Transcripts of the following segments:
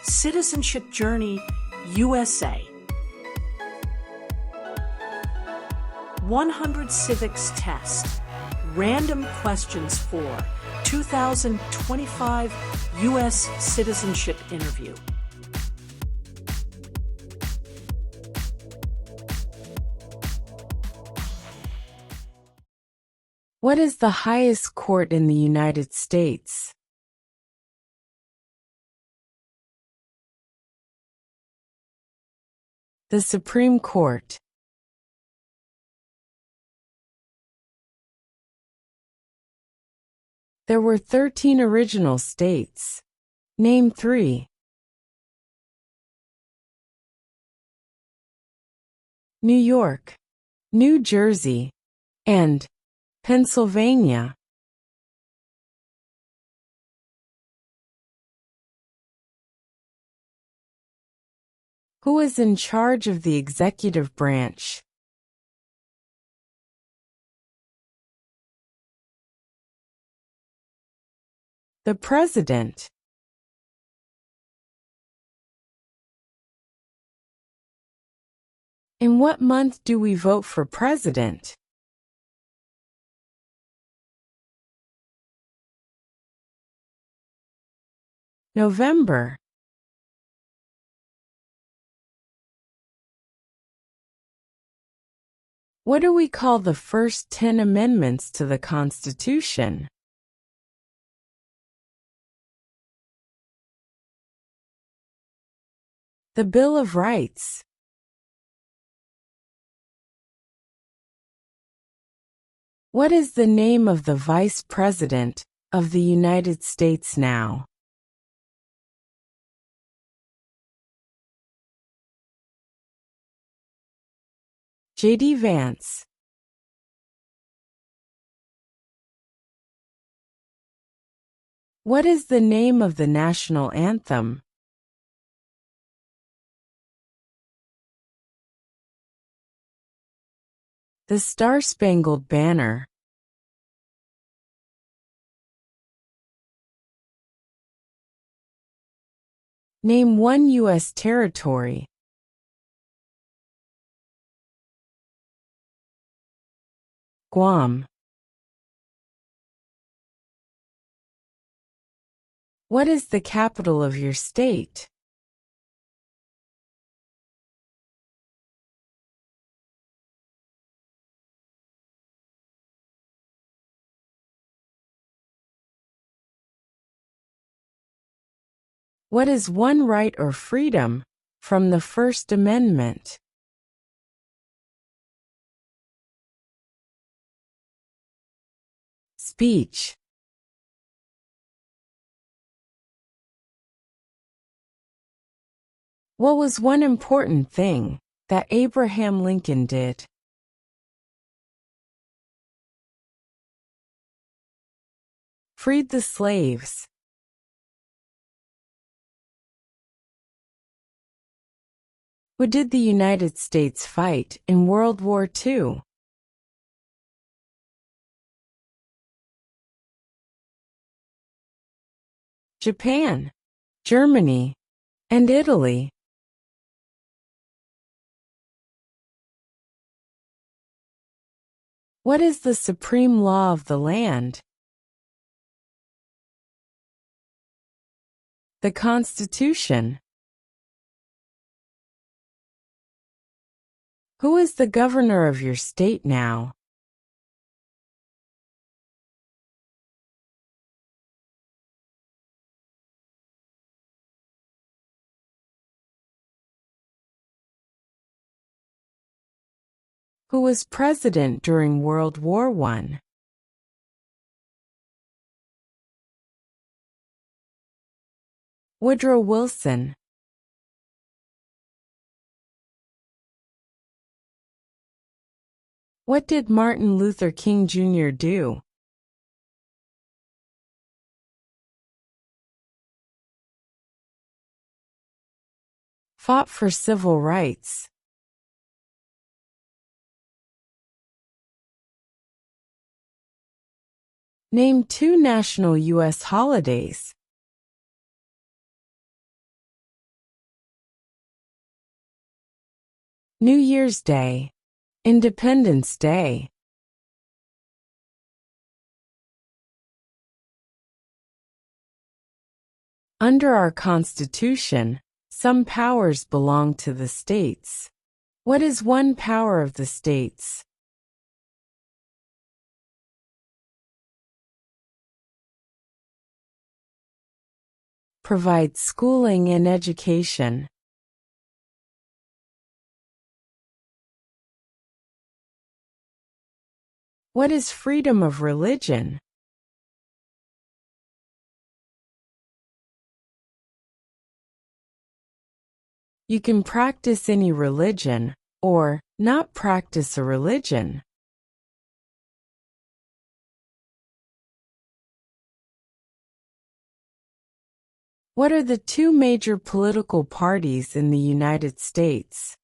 Citizenship Journey, USA. 100 Civics Test. Random questions for 2025 U.S. Citizenship Interview. What is the highest court in the United States? The Supreme Court. There were 13 original states. Name 3. New York, New Jersey, and Pennsylvania. Who is in charge of the executive branch? The President. In what month do we vote for president? November. What do we call the first 10 amendments to the Constitution? The Bill of Rights. What is the name of the Vice President of the United States now? J.D. Vance. What is the name of the national anthem? The Star-Spangled Banner. Name one U.S. territory. Guam. What is the capital of your state? What is one right or freedom from the First Amendment? Speech. What was one important thing that Abraham Lincoln did? Freed the slaves. Who did the United States fight in World War II? Japan, Germany, and Italy. What is the supreme law of the land? The Constitution. Who is the governor of your state now? Who was president during World War I? Woodrow Wilson. What did Martin Luther King Jr. do? Fought for civil rights. Name 2 national U.S. holidays. New Year's Day, Independence Day. Under our Constitution, some powers belong to the states. What is one power of the states? Provide schooling and education. What is freedom of religion? You can practice any religion, or not practice a religion. What are the two major political parties in the United States?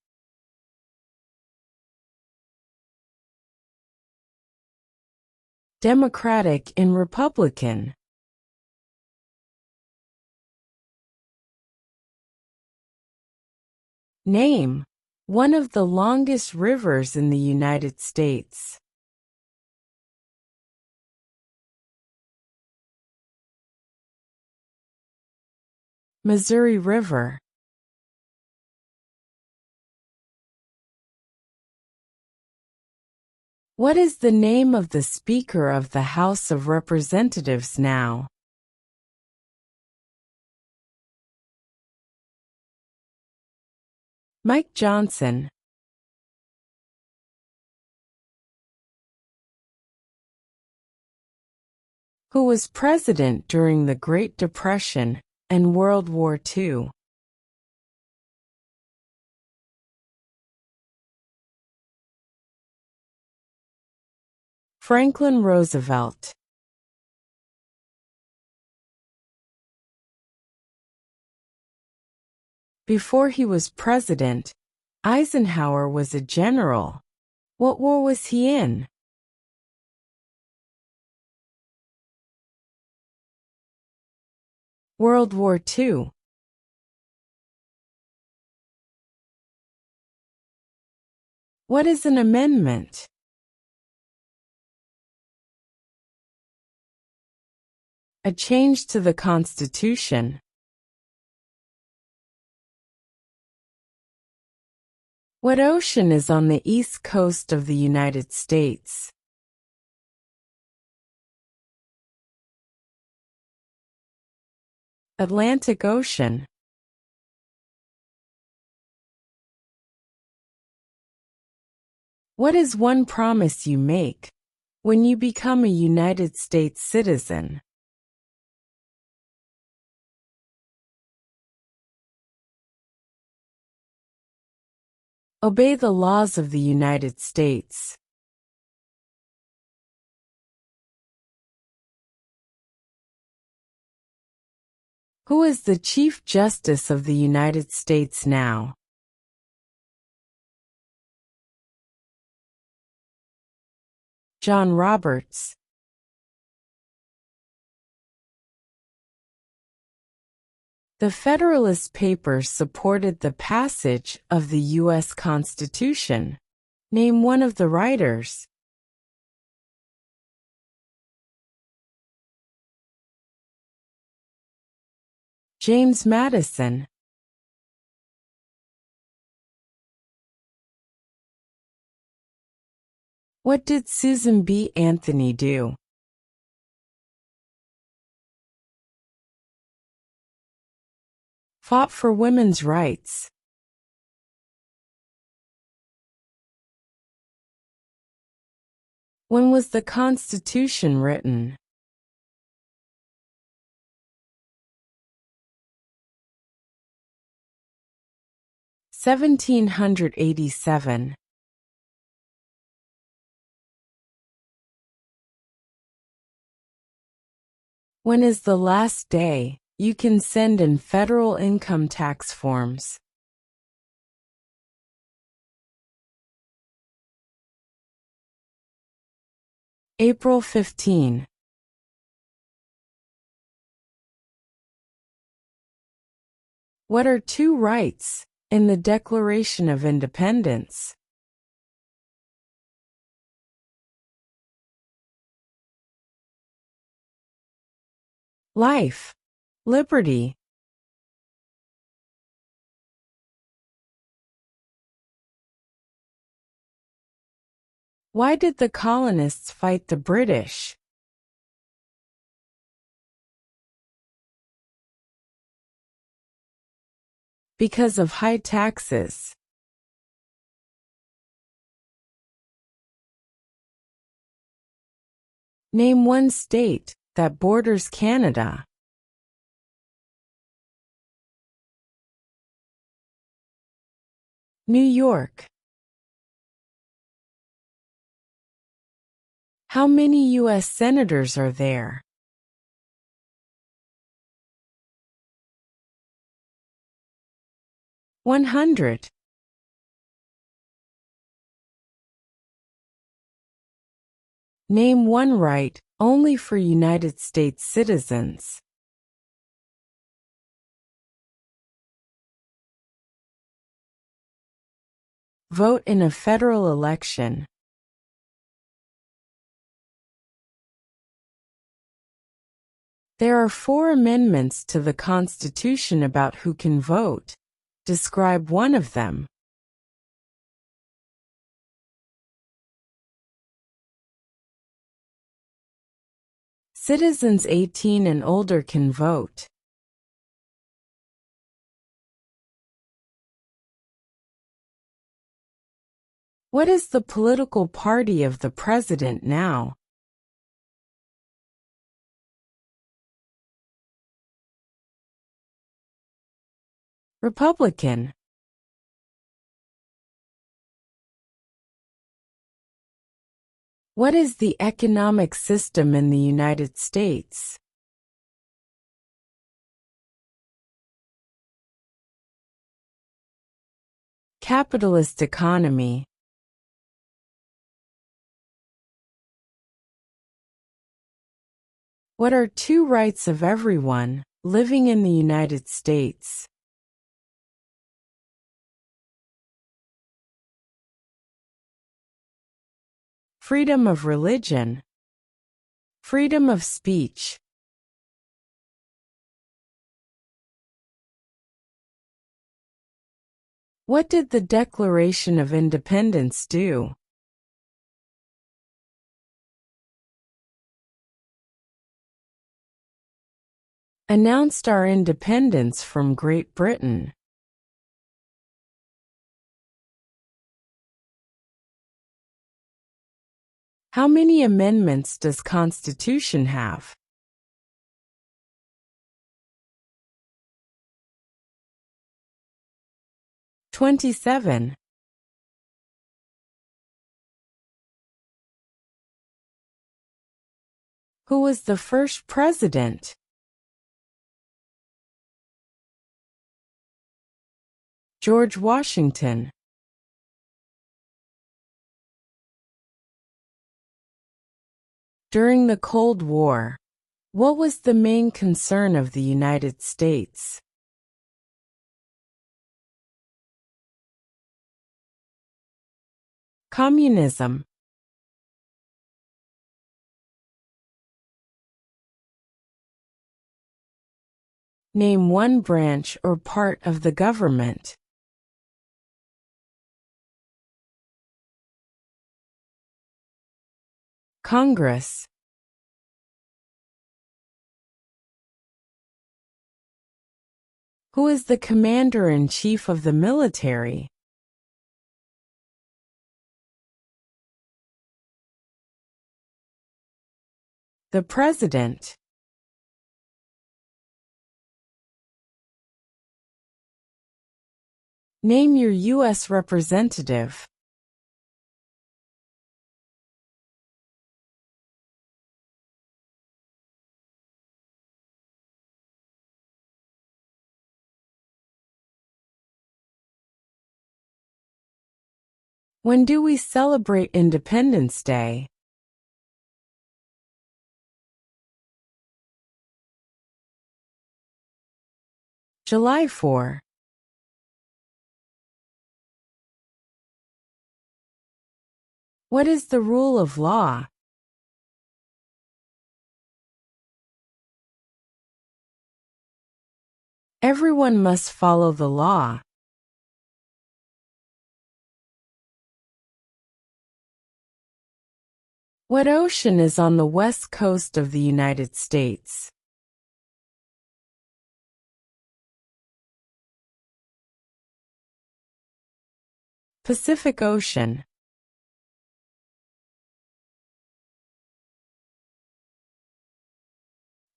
Democratic and Republican. Name one of the longest rivers in the United States. Missouri River. What is the name of the Speaker of the House of Representatives now? Mike Johnson. Who was president during the Great Depression and World War II? Franklin Roosevelt. Before he was president, Eisenhower was a general. What war was he in? World War II. What is an amendment? A change to the Constitution. What ocean is on the east coast of the United States? Atlantic Ocean. What is one promise you make when you become a United States citizen? Obey the laws of the United States. Who is the Chief Justice of the United States now? John Roberts. The Federalist Papers supported the passage of the U.S. Constitution. Name one of the writers. James Madison. What did Susan B. Anthony do? Fought for women's rights. When was the Constitution written? (1787). When is the last day you can send in federal income tax forms? April 15. What are two rights in the Declaration of Independence? Life, liberty. Why did the colonists fight the British? Because of high taxes. Name one state that borders Canada. New York. How many U.S. senators are there? 100. Name one right only for United States citizens. Vote in a federal election. There are 4 amendments to the Constitution about who can vote. Describe one of them. Citizens 18 and older can vote. What is the political party of the president now? Republican. What is the economic system in the United States? Capitalist economy. What are 2 rights of everyone living in the United States? Freedom of religion. Freedom of speech. What did the Declaration of Independence do? Announced our independence from Great Britain. How many amendments does Constitution have? 27. Who was the first president? George Washington. During the Cold War, what was the main concern of the United States? Communism. Name one branch or part of the government. Congress. Who is the commander-in-chief of the military? The president. Name your U.S. representative. When do we celebrate Independence Day? July 4. What is the rule of law? Everyone must follow the law. What ocean is on the west coast of the United States? Pacific Ocean.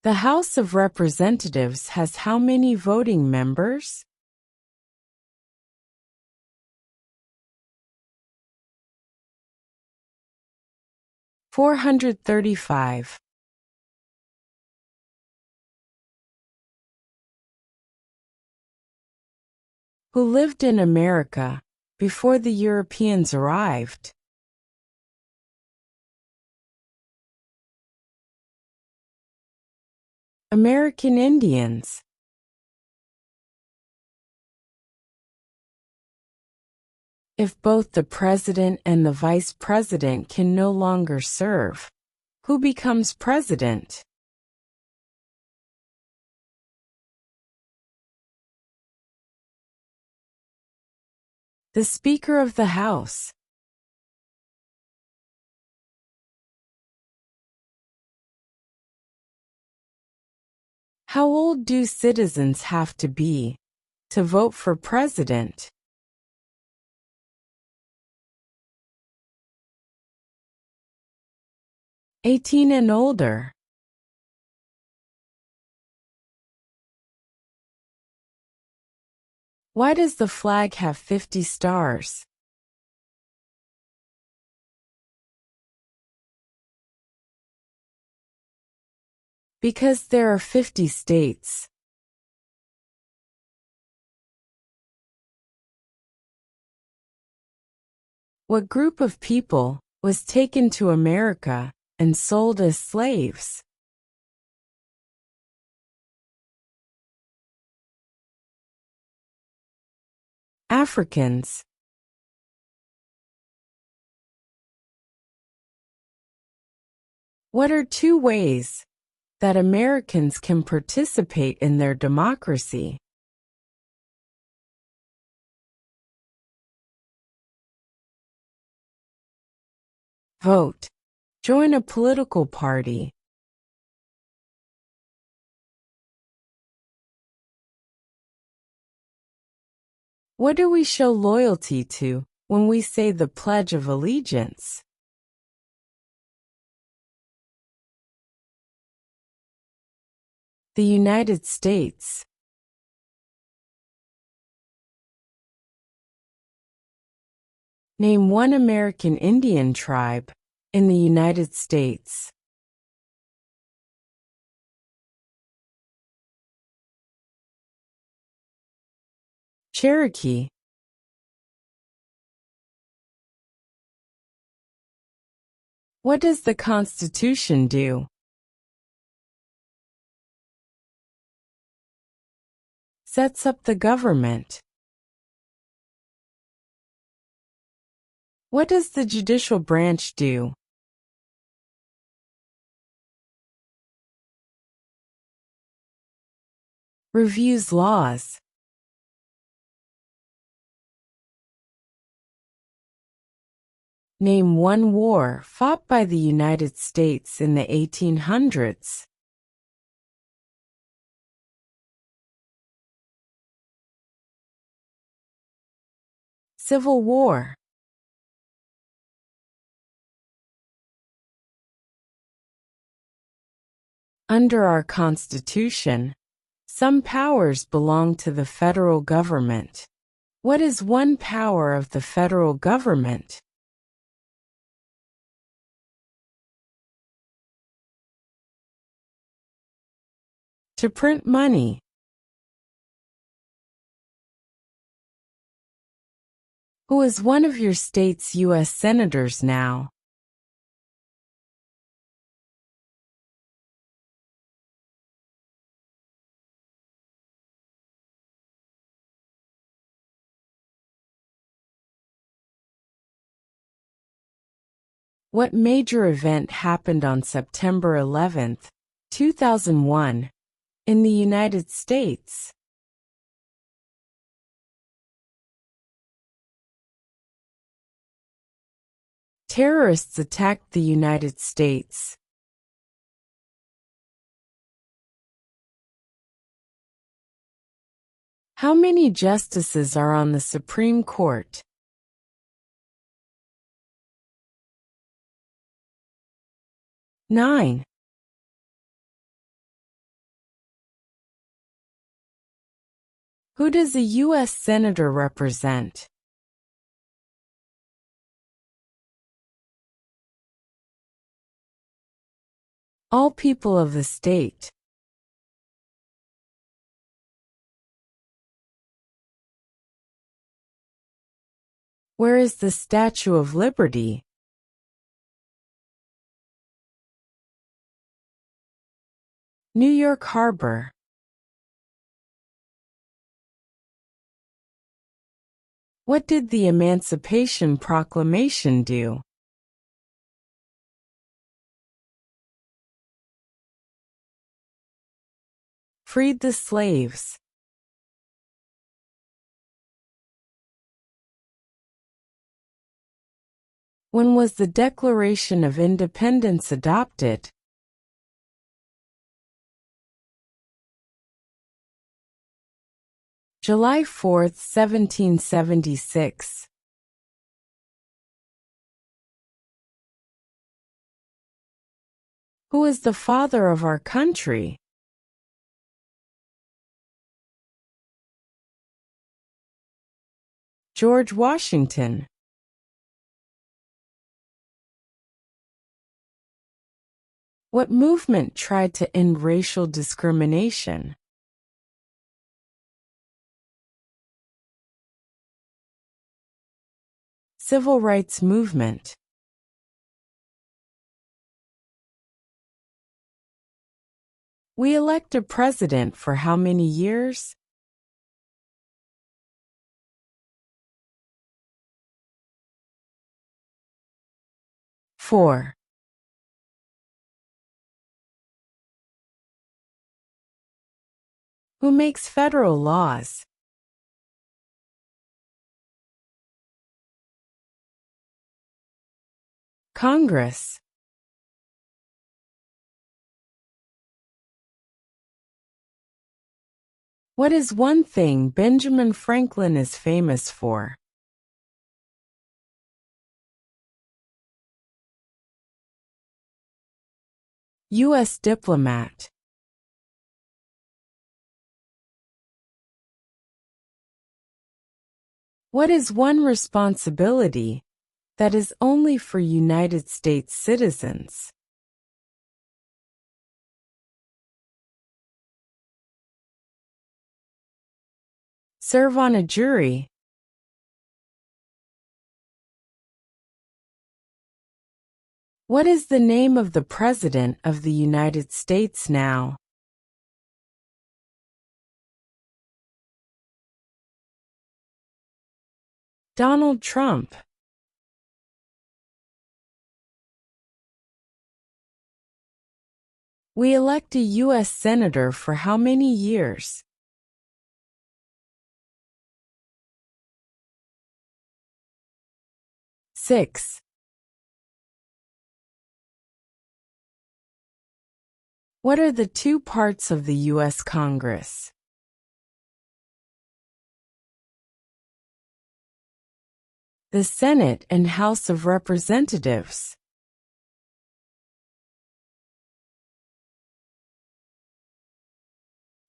The House of Representatives has how many voting members? 435. Who lived in America before the Europeans arrived? American Indians. If both the president and the vice president can no longer serve, who becomes president? The Speaker of the House. How old do citizens have to be to vote for president? 18 and older. Why does the flag have 50 stars? Because there are 50 states. What group of people was taken to America and sold as slaves? Africans. What are two ways that Americans can participate in their democracy? Vote. Join a political party. What do we show loyalty to when we say the Pledge of Allegiance? The United States. Name one American Indian tribe in the United States. Cherokee. What does the Constitution do? Sets up the government. What does the judicial branch do? Reviews laws. Name one war fought by the United States in the 1800s. Civil War. Under our Constitution, some powers belong to the federal government. What is one power of the federal government? To print money. Who is one of your state's U.S. senators now? What major event happened on September 11, 2001, in the United States? Terrorists attacked the United States. How many justices are on the Supreme Court? 9. Who does a U.S. Senator represent? All people of the state. Where is the Statue of Liberty? New York Harbor. What did the Emancipation Proclamation do? Freed the slaves. When was the Declaration of Independence adopted? July 4, 1776. Who is the father of our country? George Washington. What movement tried to end racial discrimination? Civil rights movement. We elect a president for how many years? 4. Who makes federal laws? Congress. What is one thing Benjamin Franklin is famous for? U.S. diplomat. What is one responsibility that is only for United States citizens? Serve on a jury. What is the name of the President of the United States now? Donald Trump. We elect a U.S. Senator for how many years? 6. What are the two parts of the U.S. Congress? The Senate and House of Representatives.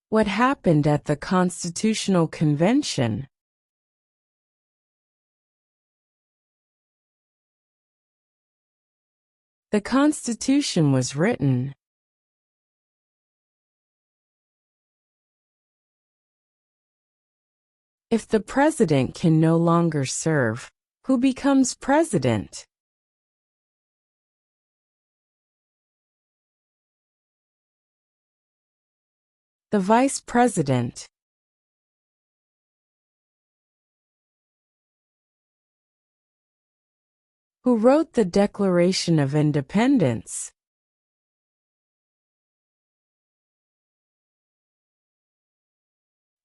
What happened at the Constitutional Convention? The Constitution was written. If the president can no longer serve, who becomes president? The vice president. Who wrote the Declaration of Independence?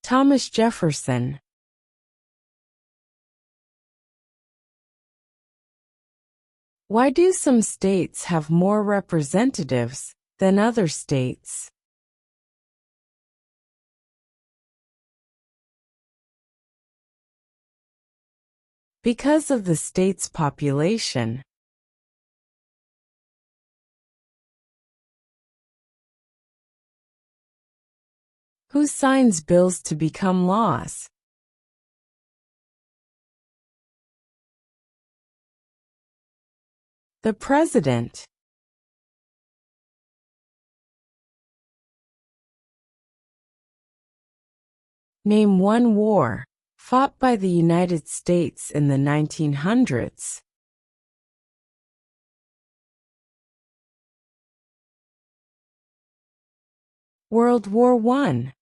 Thomas Jefferson. Why do some states have more representatives than other states? Because of the state's population. Who signs bills to become laws? The President. Name one war fought by the United States in the 1900s. World War I.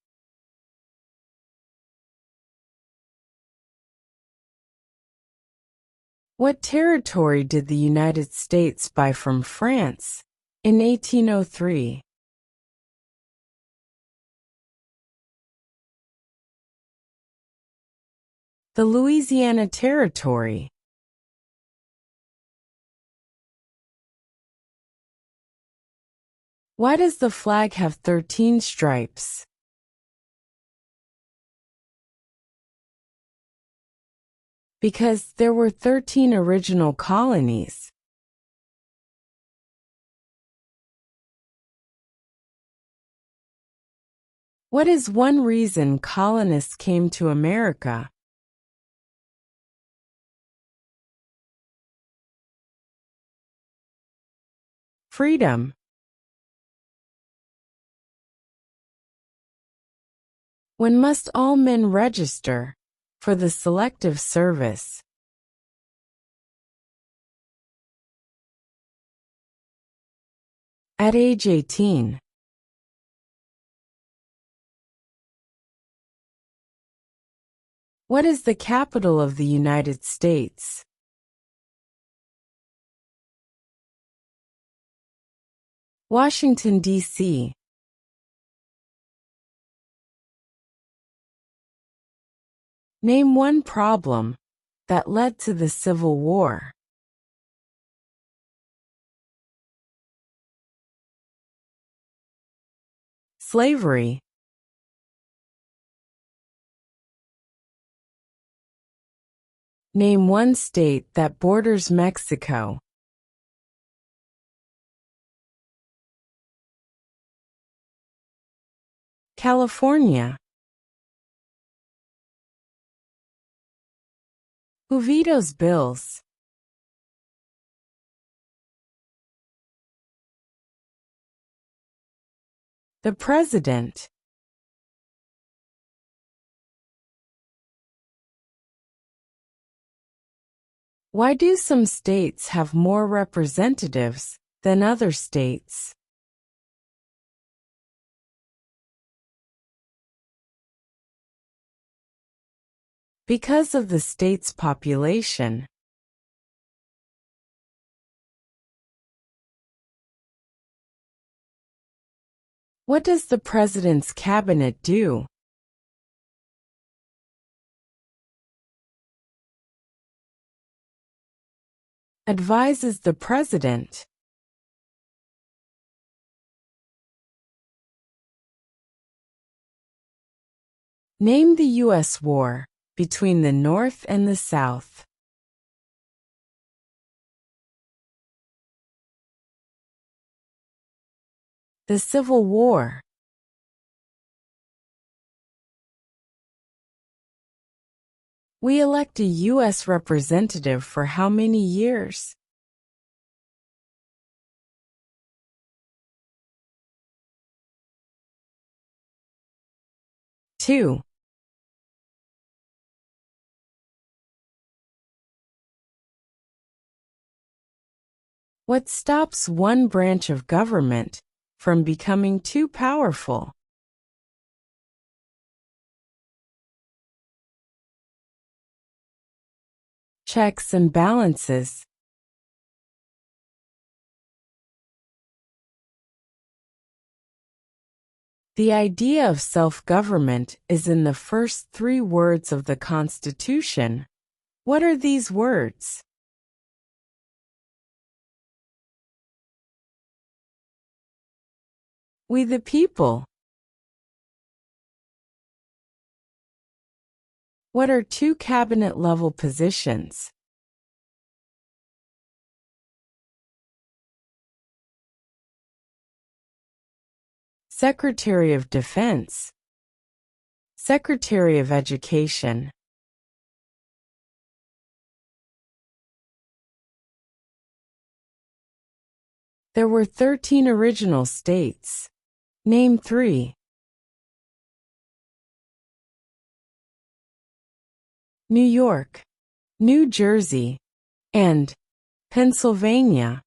What territory did the United States buy from France in 1803? The Louisiana Territory. Why does the flag have 13 stripes? Because there were 13 original colonies. What is one reason colonists came to America? Freedom. When must all men register for the Selective Service? At age 18. What is the capital of the United States? Washington, D.C. Name one problem that led to the Civil War. Slavery. Name one state that borders Mexico. California. Who vetoes bills? The President. Why do some states have more representatives than other states? Because of the state's population. What does the President's cabinet do? Advises the President. Name the U.S. war between the North and the South. The Civil War. We elect a U.S. representative for how many years? 2. What stops one branch of government from becoming too powerful? Checks and balances. The idea of self-government is in the first 3 words of the Constitution. What are these words? We the people. What are 2 cabinet-level positions? Secretary of Defense, Secretary of Education. There were 13 original states. Name 3. New York, New Jersey, and Pennsylvania.